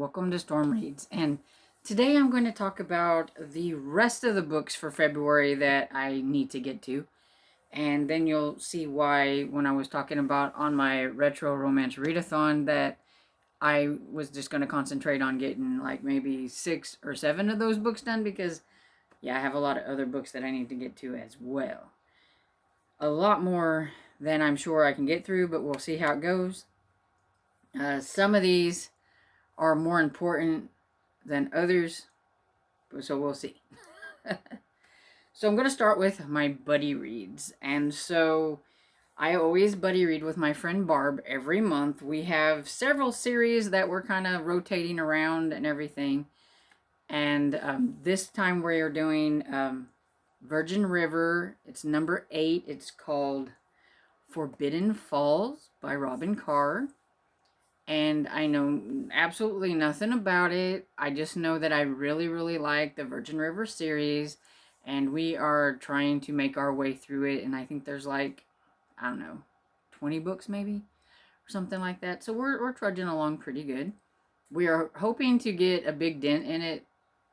welcome to Storm Reads, and today I'm going to talk about the rest of the books for February that I need to get to, and then you'll see why when I was talking about on my retro romance readathon that I was just going to concentrate on getting like maybe 6 or 7 of those books done, because yeah, I have a lot of other books that I need to get to as well. A lot more than I'm sure I can get through, but we'll see how it goes. Some of these are more important than others, so we'll see. So I'm going to start with my buddy reads. And so I always buddy read with my friend Barb every month. We have several series that we're kind of rotating around and everything. And this time we are doing Virgin River. It's number 8. It's called Forbidden Falls by Robin Carr. And I know absolutely nothing about it. I just know that I really, really like the Virgin River series. And we are trying to make our way through it. And I think there's like, I don't know, 20 books maybe? Or something like that. So we're trudging along pretty good. We are hoping to get a big dent in it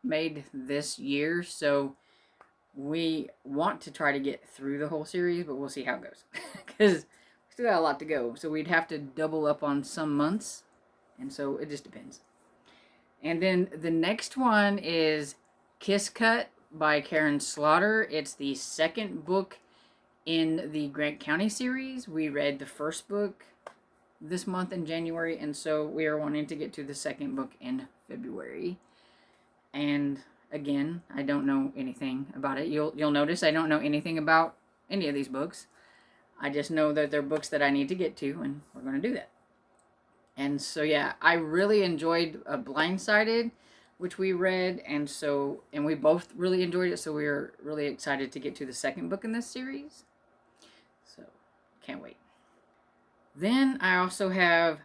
made this year. So we want to try to get through the whole series, but we'll see how it goes. Because still got a lot to go, so we'd have to double up on some months, and so it just depends. And then the next one is Kiss Cut by Karen Slaughter. It's the second book in the Grant County series. We read the first book this month in January, and so we are wanting to get to the second book in February. And again, I don't know anything about it. You'll notice I don't know anything about any of these books. I just know that they're books that I need to get to, and we're going to do that. And so, yeah, I really enjoyed Blindsided, which we read, and we both really enjoyed it, so we were really excited to get to the second book in this series. So, can't wait. Then I also have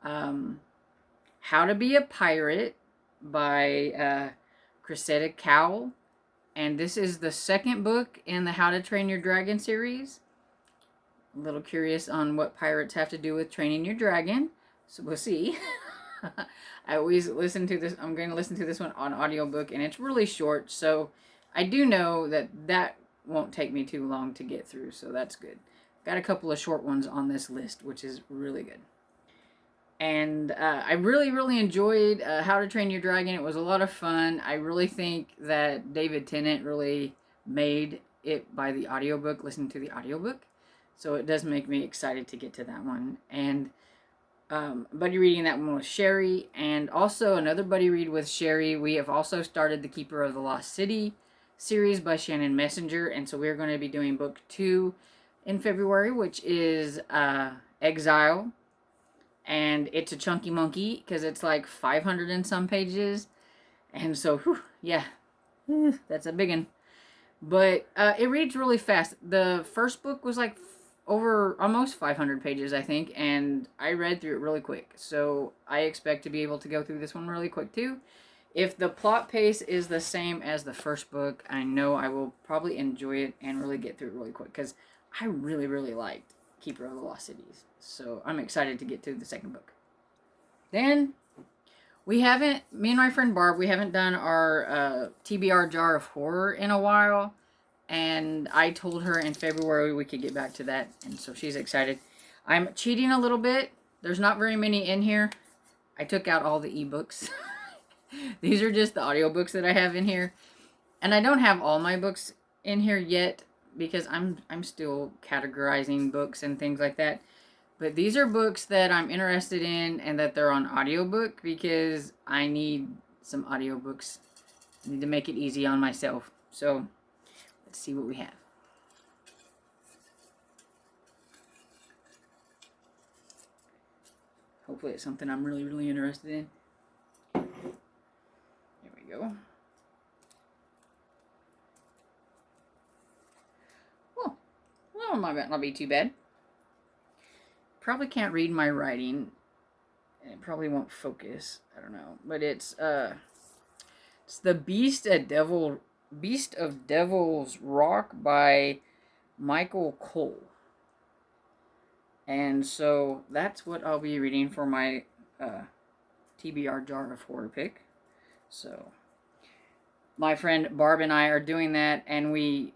How to Be a Pirate by Cressida Cowell, and this is the second book in the How to Train Your Dragon series. A little curious on what pirates have to do with training your dragon, so we'll see. I always listen to this. I'm going to listen to this one on audiobook, and it's really short, so I do know that won't take me too long to get through, so that's good. Got a couple of short ones on this list, which is really good. And I really, really enjoyed How to Train Your Dragon. It was a lot of fun. I really think that David Tennant really made it by the audiobook, listening to the audiobook. So it does make me excited to get to that one. And buddy reading that one with Sherry. And also another buddy read with Sherry. We have also started the Keeper of the Lost City series by Shannon Messenger. And so we're going to be doing book 2 in February, which is Exile. And it's a chunky monkey because it's like 500 and some pages. And so, yeah, that's a big one. But it reads really fast. The first book was like over almost 500 pages, I think, and I read through it really quick. So I expect to be able to go through this one really quick too. If the plot pace is the same as the first book, I know I will probably enjoy it and really get through it really quick, because I really, really liked Keeper of the Lost Cities. So I'm excited to get to the second book. Then me and my friend Barb, we haven't done our TBR Jar of Horror in a while. And I told her in February we could get back to that. And so she's excited. I'm cheating a little bit. There's not very many in here. I took out all the ebooks. These are just the audiobooks that I have in here. And I don't have all my books in here yet, because I'm still categorizing books and things like that. But these are books that I'm interested in and that they're on audiobook, because I need some audiobooks. I need to make it easy on myself. So let's see what we have. Hopefully it's something I'm really, really interested in. There we go. Well, that might not be too bad. Probably can't read my writing. And it probably won't focus. I don't know. But it's the Beast of Devil's Rock by Michael Cole. And so that's what I'll be reading for my TBR jar of horror pick. So my friend Barb and I are doing that, and we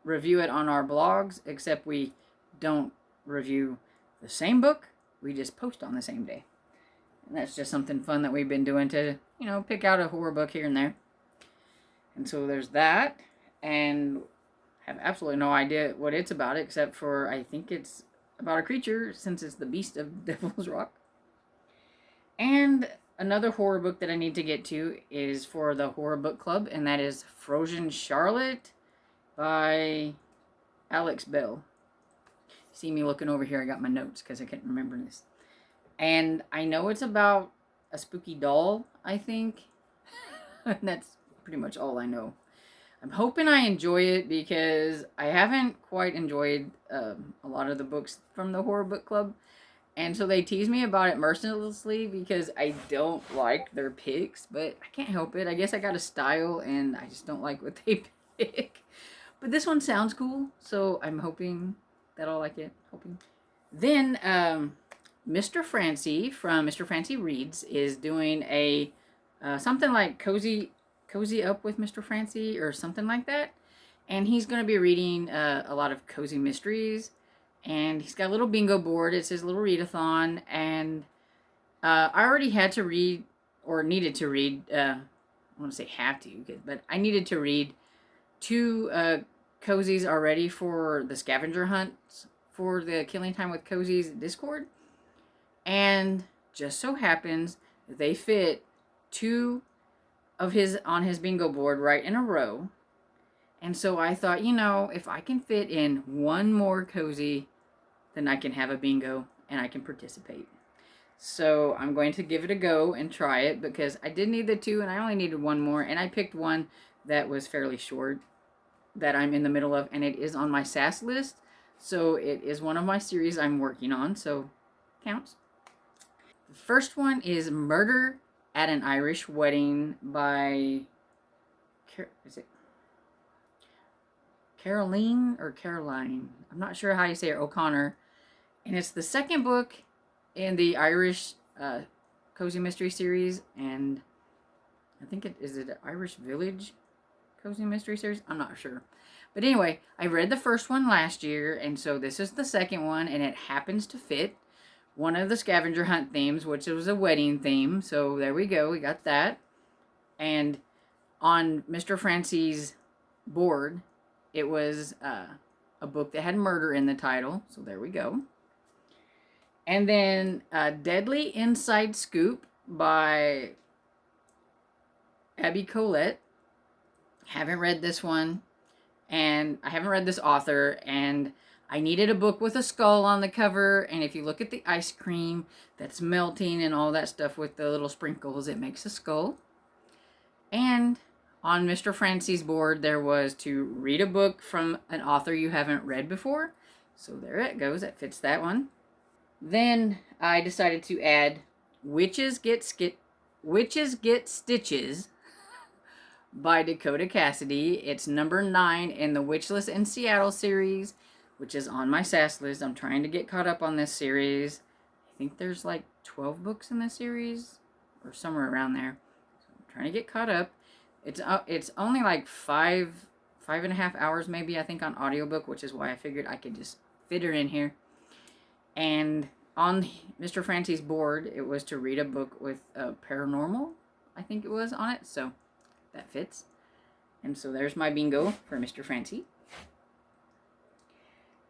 review it on our blogs, except we don't review the same book. We just post on the same day. And that's just something fun that we've been doing to, pick out a horror book here and there. And so there's that. And have absolutely no idea what it's about, except for I think it's about a creature, since it's the Beast of Devil's Rock. And another horror book that I need to get to is for the Horror Book Club, and that is Frozen Charlotte by Alex Bell. See me looking over here, I got my notes because I couldn't remember this. And I know it's about a spooky doll, I think. And that's pretty much all I know. I'm hoping I enjoy it, because I haven't quite enjoyed a lot of the books from the Horror Book Club. And so they tease me about it mercilessly because I don't like their picks, but I can't help it. I guess I got a style and I just don't like what they pick. But this one sounds cool, so I'm hoping that I'll like it. Then Mr. Francie from Mr. Francie Reads is doing a something like Cozy Up with Mr. Francie or something like that. And he's going to be reading a lot of cozy mysteries. And he's got a little bingo board. It says little readathon. And I already had to read, or needed to read, I want to say have to, but I needed to read 2 cozies already for the scavenger hunts for the Killing Time with Cozies Discord. And just so happens they fit 2 of his on his bingo board right in a row. And so I thought, if I can fit in one more cozy, then I can have a bingo and I can participate. So I'm going to give it a go and try it, because I did need the 2 and I only needed one more. And I picked one that was fairly short that I'm in the middle of, and it is on my SAS list. So it is one of my series I'm working on, so counts. The first one is Murder at an Irish Wedding by, is it Caroline or Caroline? I'm not sure how you say it, O'Connor. And it's the second book in the Irish Cozy Mystery series. And I think is it an Irish Village Cozy Mystery series? I'm not sure. But anyway, I read the first one last year. And so this is the second one. And it happens to fit one of the scavenger hunt themes, which was a wedding theme. So there we go. We got that. And on Mr. Francie's board, it was a book that had murder in the title. So there we go. And then Deadly Inside Scoop by Abby Colette. Haven't read this one. And I haven't read this author. And I needed a book with a skull on the cover. And if you look at the ice cream that's melting and all that stuff with the little sprinkles, it makes a skull. And on Mr. Francie's board, there was to read a book from an author you haven't read before. So there it goes. That fits that one. Then I decided to add Witches Get Stitches by Dakota Cassidy. It's number 9 in the Witchless in Seattle series, which is on my SAS list. I'm trying to get caught up on this series. I think there's like 12 books in this series, or somewhere around there. So I'm trying to get caught up. It's only like 5.5 hours maybe, I think, on audiobook, which is why I figured I could just fit her in here. And on Mr. Francie's board, it was to read a book with Paranormal, I think it was, on it. So that fits. And so there's my bingo for Mr. Francie.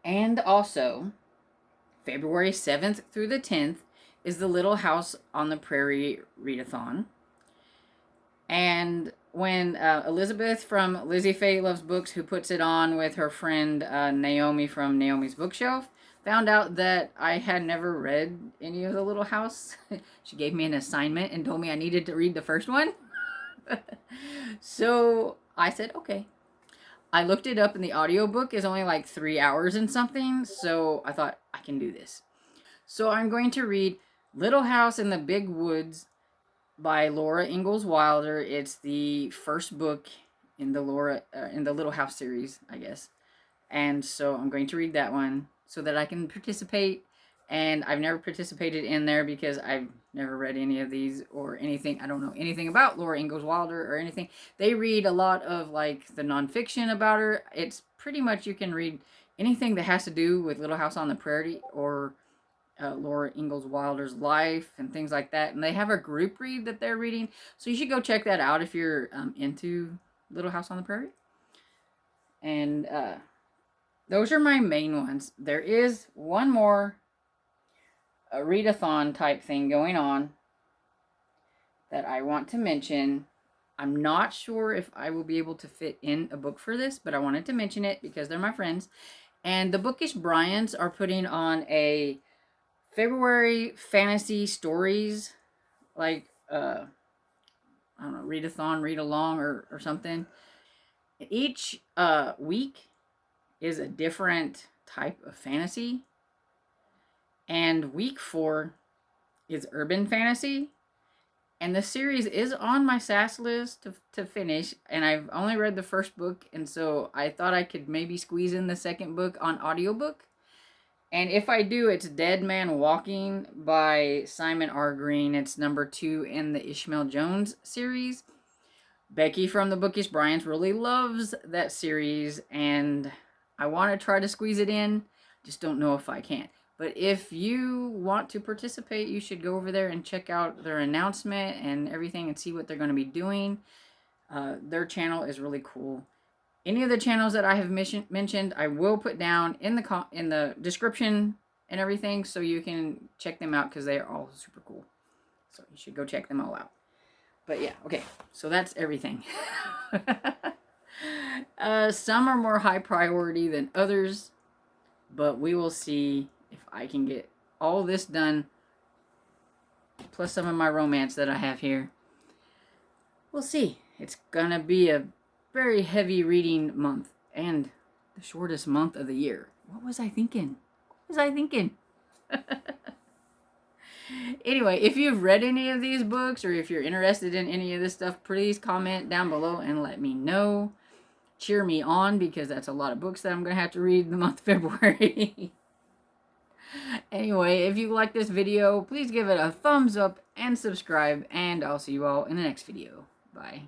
And also, February 7th through the 10th is the Little House on the Prairie Readathon. And when Elizabeth from Lizzie Faye Loves Books, who puts it on with her friend Naomi from Naomi's Bookshelf, found out that I had never read any of the Little House, she gave me an assignment and told me I needed to read the first one. So I said, okay. I looked it up, and the audiobook is only like 3 hours and something, so I thought I can do this. So I'm going to read Little House in the Big Woods by Laura Ingalls Wilder. It's the first book in the Little House series, I guess. And so I'm going to read that one so that I can participate And I've never participated in there because I've never read any of these or anything. I don't know anything about Laura Ingalls Wilder or anything. They read a lot of like the nonfiction about her. It's pretty much you can read anything that has to do with Little House on the Prairie or Laura Ingalls Wilder's life and things like that. And they have a group read that they're reading. So you should go check that out if you're into Little House on the Prairie. And those are my main ones. There is one more a readathon type thing going on that I want to mention. I'm not sure if I will be able to fit in a book for this, but I wanted to mention it because they're my friends. And the Bookish Bryans are putting on a February fantasy stories, like, I don't know, readathon, read along, or something. Each week is a different type of fantasy. And week 4 is urban fantasy. And the series is on my SAS list to finish. And I've only read the first book. And so I thought I could maybe squeeze in the second book on audiobook. And if I do, it's Dead Man Walking by Simon R. Green. It's number 2 in the Ishmael Jones series. Becky from the Bookish Bryans really loves that series. And I want to try to squeeze it in. Just don't know if I can. But if you want to participate, you should go over there and check out their announcement and everything and see what they're going to be doing. Their channel is really cool. Any of the channels that I have mentioned, I will put down in the description and everything so you can check them out because they are all super cool. So you should go check them all out. But yeah, okay. So that's everything. Some are more high priority than others, but we will see if I can get all this done, plus some of my romance that I have here. We'll see. It's gonna be a very heavy reading month and the shortest month of the year. What was I thinking? Anyway, if you've read any of these books or if you're interested in any of this stuff, please comment down below and let me know. Cheer me on because that's a lot of books that I'm going to have to read in the month of February. Anyway, if you like this video, please give it a thumbs up and subscribe, and I'll see you all in the next video. Bye.